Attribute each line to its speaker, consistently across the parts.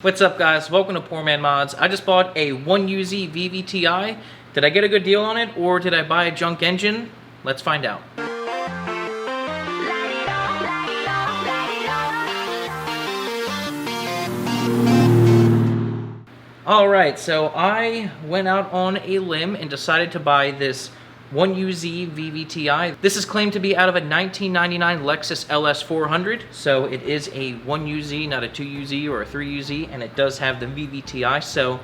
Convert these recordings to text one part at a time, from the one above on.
Speaker 1: What's up, guys? Welcome to Poor Man Mods. I just bought a 1UZ VVTI. Did I get a good deal on it, or did I buy a junk engine? Let's find out. Alright, so I went out on a limb and decided to buy this 1UZ VVTI. This is claimed to be out of a 1999 Lexus LS400, so it is a 1UZ, not a 2UZ or a 3UZ, and it does have the VVTI, so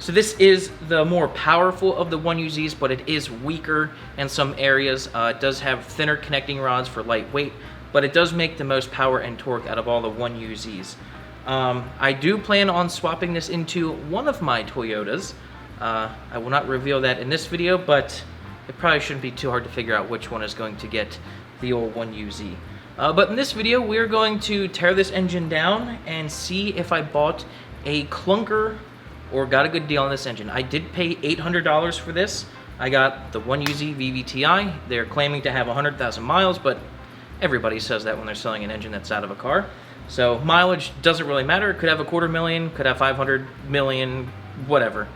Speaker 1: this is the more powerful of the 1UZs, but it is weaker in some areas. It does have thinner connecting rods for lightweight, but it does make the most power and torque out of all the 1UZs. I do plan on swapping this into one of my Toyotas. I will not reveal that in this video, but it probably shouldn't be too hard to figure out which one is going to get the old 1UZ. But in this video, we're going to tear this engine down and see if I bought a clunker or got a good deal on this engine. I did pay $800 for this. I got the 1UZ VVTI. They're claiming to have 100,000 miles, but everybody says that when they're selling an engine that's out of a car. So mileage doesn't really matter. It could have 250,000, could have 500 million, whatever.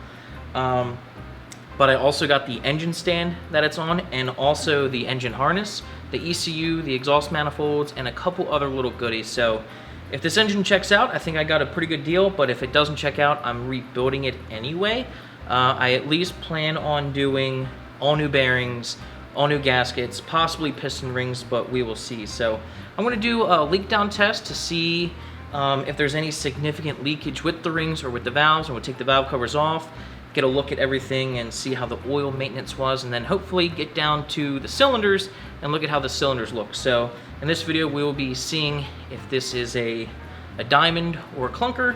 Speaker 1: But I also got the engine stand that it's on, and also the engine harness, the ECU, the exhaust manifolds, and a couple other little goodies. So if this engine checks out, I think I got a pretty good deal, but if it doesn't check out, I'm rebuilding it anyway. I at least plan on doing all new bearings, all new gaskets, possibly piston rings, but we will see. So I'm going to do a leak down test to see if there's any significant leakage with the rings or with the valves, and we'll take the valve covers off, get a look at everything and see how the oil maintenance was, and then hopefully get down to the cylinders and look at how the cylinders look. So in this video, we will be seeing if this is a diamond or a clunker.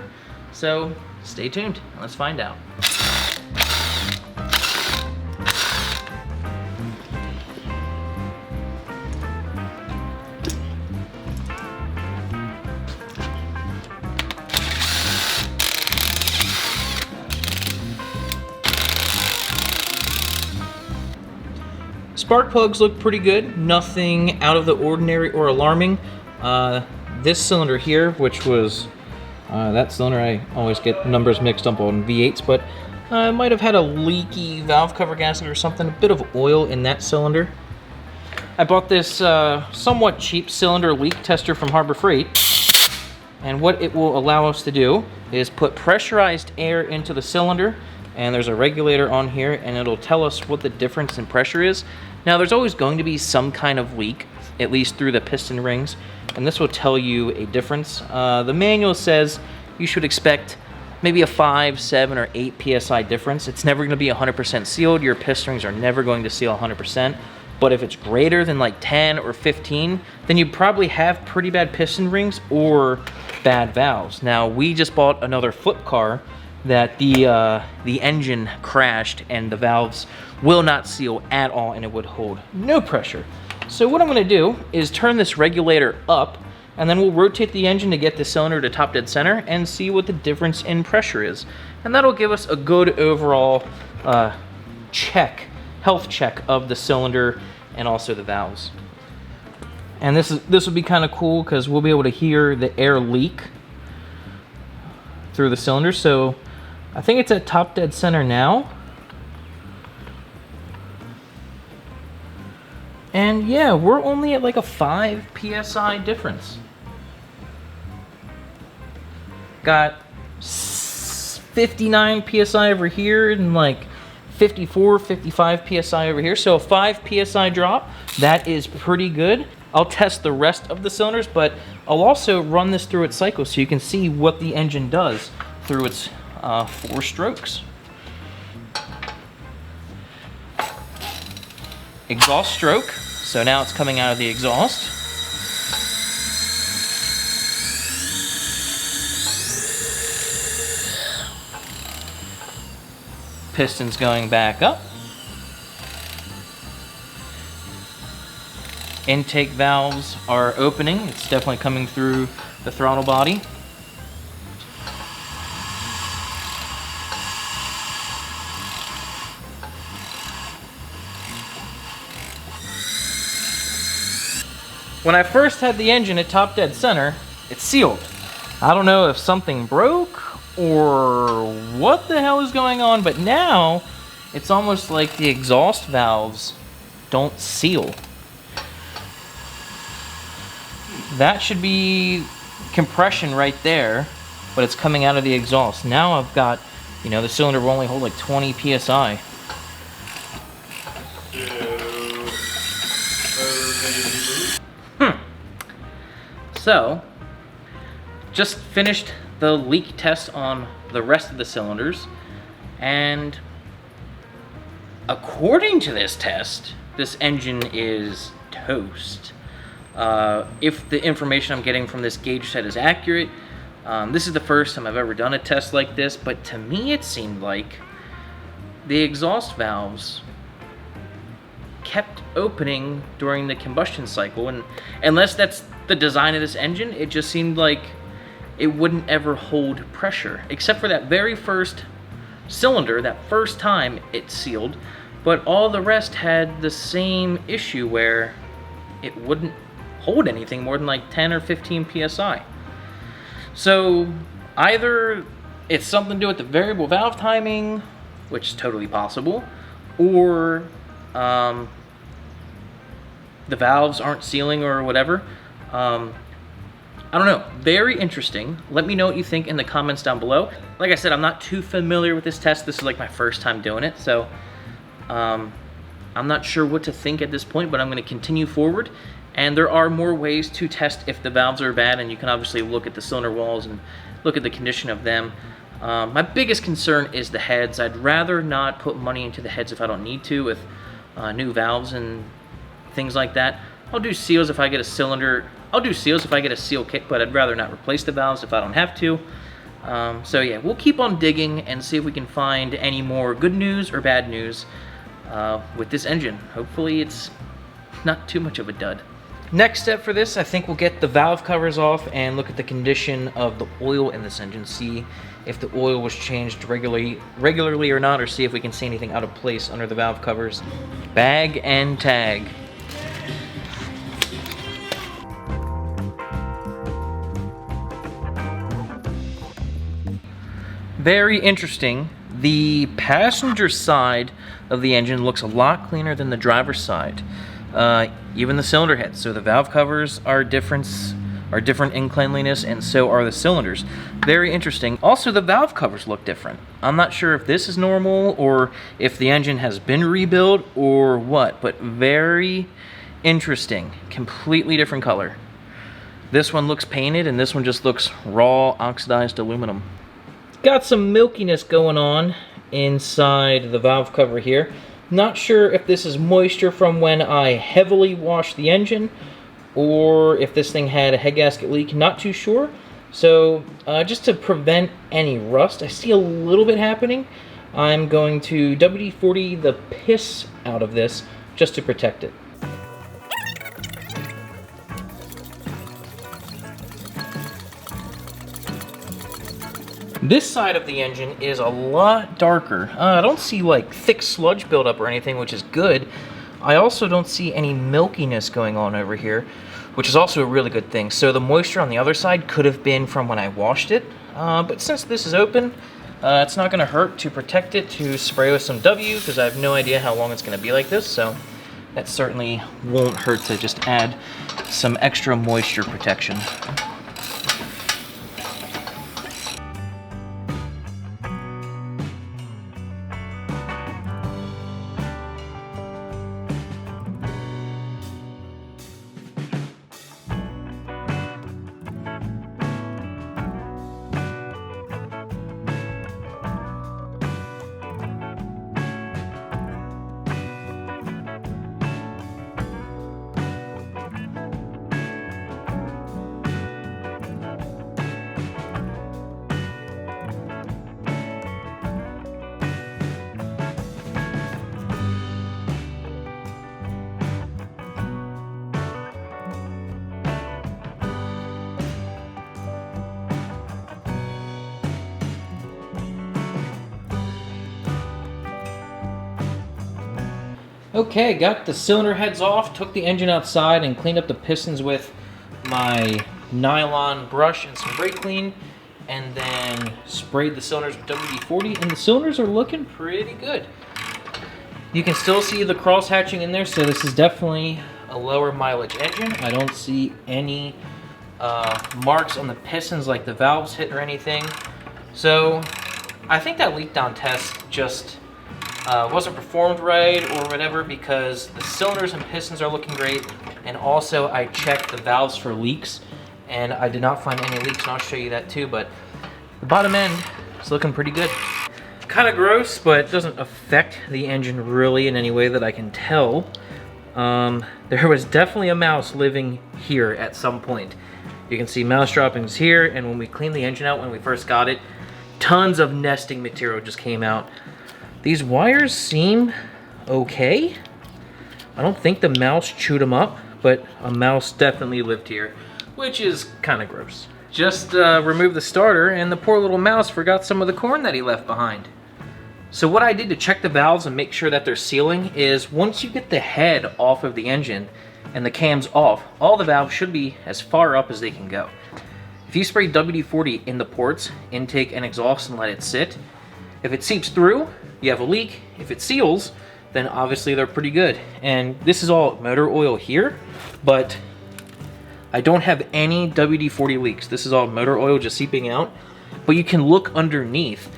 Speaker 1: So stay tuned and let's find out. Spark plugs look pretty good, nothing out of the ordinary or alarming. This cylinder here, which was that cylinder, I always get numbers mixed up on V8s, but I might have had a leaky valve cover gasket or something, a bit of oil in that cylinder. I bought this somewhat cheap cylinder leak tester from Harbor Freight, and what it will allow us to do is put pressurized air into the cylinder, and there's a regulator on here, and it'll tell us what the difference in pressure is. Now, there's always going to be some kind of leak, at least through the piston rings, and this will tell you a difference. The manual says you should expect maybe a 5, 7, or 8 PSI difference. It's never going to be 100% sealed. Your piston rings are never going to seal 100%, but if it's greater than like 10 or 15, then you probably have pretty bad piston rings or bad valves. Now, we just bought another flip car that the engine crashed and the valves will not seal at all, and it would hold no pressure. So what I'm going to do is turn this regulator up, and then we'll rotate the engine to get the cylinder to top dead center and see what the difference in pressure is. And that'll give us a good overall health check of the cylinder and also the valves. And this will be kind of cool because we'll be able to hear the air leak through the cylinder. So I think it's at top dead center now. And yeah, we're only at like a 5 PSI difference. Got 59 PSI over here and like 54, 55 PSI over here. So a 5 PSI drop, that is pretty good. I'll test the rest of the cylinders, but I'll also run this through its cycle so you can see what the engine does through its 4 strokes. Exhaust stroke, so now it's coming out of the exhaust. Pistons going back up. Intake valves are opening. It's definitely coming through the throttle body. When I first had the engine at top dead center, it's sealed. I don't know if something broke or what the hell is going on, but now it's almost like the exhaust valves don't seal. That should be compression right there, but it's coming out of the exhaust. Now I've got, you know, the cylinder will only hold like 20 psi. So, just finished the leak test on the rest of the cylinders, and according to this test, this engine is toast. If the information I'm getting from this gauge set is accurate, this is the first time I've ever done a test like this, but to me it seemed like the exhaust valves kept opening during the combustion cycle, and unless that's the design of this engine, it just seemed like it wouldn't ever hold pressure, except for that very first cylinder, that first time it sealed, but all the rest had the same issue where it wouldn't hold anything more than like 10 or 15 psi. So either it's something to do with the variable valve timing, which is totally possible, or the valves aren't sealing or whatever. I don't know. Very interesting. Let me know what you think in the comments down below. Like I said, I'm not too familiar with this test. This is like my first time doing it, so I'm not sure what to think at this point, but I'm going to continue forward. And there are more ways to test if the valves are bad, and you can obviously look at the cylinder walls and look at the condition of them. My biggest concern is the heads. I'd rather not put money into the heads if I don't need to with new valves and things like that. I'll do seals if I get a cylinder. I'll do seals if I get a seal kit, but I'd rather not replace the valves if I don't have to. So yeah, we'll keep on digging and see if we can find any more good news or bad news with this engine. Hopefully it's not too much of a dud. Next step for this, I think we'll get the valve covers off and look at the condition of the oil in this engine, see if the oil was changed regularly or not, or see if we can see anything out of place under the valve covers. Bag and tag. Very interesting. The passenger side of the engine looks a lot cleaner than the driver's side. Even the cylinder heads. So the valve covers are different in cleanliness, and so are the cylinders. Very interesting. Also, the valve covers look different. I'm not sure if this is normal or if the engine has been rebuilt or what, but very interesting. Completely different color. This one looks painted, and this one just looks raw oxidized aluminum. Got some milkiness going on inside the valve cover here. Not sure if this is moisture from when I heavily washed the engine or if this thing had a head gasket leak. Not too sure. So just to prevent any rust, I see a little bit happening. I'm going to WD-40 the piss out of this just to protect it. This side of the engine is a lot darker. I don't see like thick sludge buildup or anything, which is good. I also don't see any milkiness going on over here, which is also a really good thing. So the moisture on the other side could have been from when I washed it, but since this is open, it's not going to hurt to protect it, to spray with some W, because I have no idea how long it's going to be like this, so that certainly won't hurt to just add some extra moisture protection. Okay, got the cylinder heads off, took the engine outside and cleaned up the pistons with my nylon brush and some brake clean, and then sprayed the cylinders with WD-40, and the cylinders are looking pretty good. You can still see the cross hatching in there, so this is definitely a lower mileage engine. I don't see any marks on the pistons like the valves hit or anything. So I think that leak down test just wasn't performed right or whatever, because the cylinders and pistons are looking great, and also I checked the valves for leaks and I did not find any leaks, and I'll show you that too. But the bottom end is looking pretty good. Kind of gross, but it doesn't affect the engine really in any way that I can tell. There was definitely a mouse living here at some point. You can see mouse droppings here, and when we cleaned the engine out when we first got it, tons of nesting material just came out. These wires seem okay. I don't think the mouse chewed them up, but a mouse definitely lived here, which is kind of gross. Just removed the starter, and the poor little mouse forgot some of the corn that he left behind. So what I did to check the valves and make sure that they're sealing is, once you get the head off of the engine and the cams off, all the valves should be as far up as they can go. If you spray WD-40 in the ports, intake and exhaust, and let it sit, if it seeps through, you have a leak. If it seals, then obviously they're pretty good. And this is all motor oil here, but I don't have any WD-40 leaks. This is all motor oil just seeping out, but you can look underneath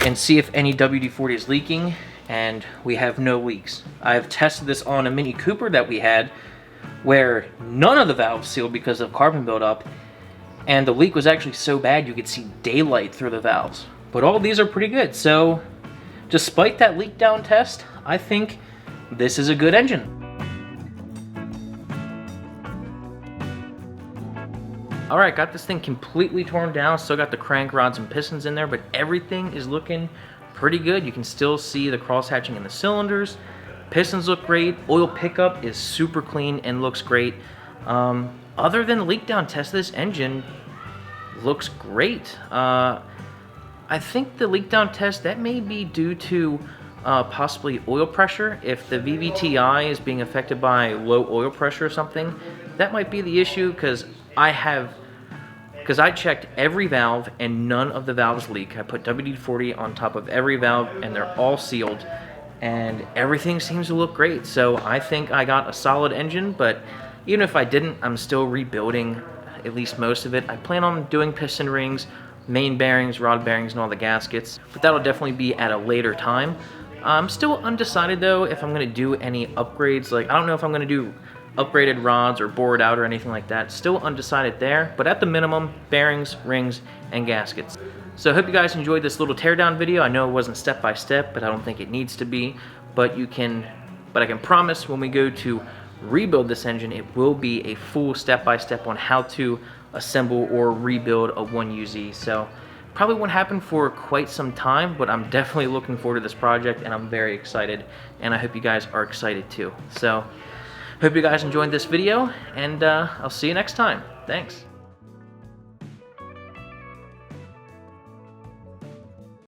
Speaker 1: and see if any WD-40 is leaking, and we have no leaks. I've tested this on a Mini Cooper that we had, where none of the valves sealed because of carbon buildup, and the leak was actually so bad you could see daylight through the valves. But all these are pretty good, so despite that leak down test, I think this is a good engine. Alright, got this thing completely torn down, still got the crank rods and pistons in there, but everything is looking pretty good. You can still see the cross hatching in the cylinders. Pistons look great. Oil pickup is super clean and looks great. Other than the leak down test, this engine looks great. I think the leak down test, that may be due to possibly oil pressure. If the VVTI is being affected by low oil pressure or something, that might be the issue, because I checked every valve and none of the valves leak. I put WD-40 on top of every valve and they're all sealed, and everything seems to look great. So I think I got a solid engine, but even if I didn't, I'm still rebuilding at least most of it. I plan on doing piston rings, main bearings, rod bearings, and all the gaskets, but that'll definitely be at a later time. I'm still undecided though if I'm going to do any upgrades. Like, I don't know if I'm going to do upgraded rods or bored out or anything like that. Still undecided there, but at the minimum, bearings, rings, and gaskets. So I hope you guys enjoyed this little teardown video. I know it wasn't step by step, but I don't think it needs to be. But I can promise when we go to rebuild this engine, it will be a full step by step on how to assemble or rebuild a 1UZ. So probably won't happen for quite some time, but I'm definitely looking forward to this project, and I'm very excited, and I hope you guys are excited too. So hope you guys enjoyed this video, and I'll see you next time. Thanks.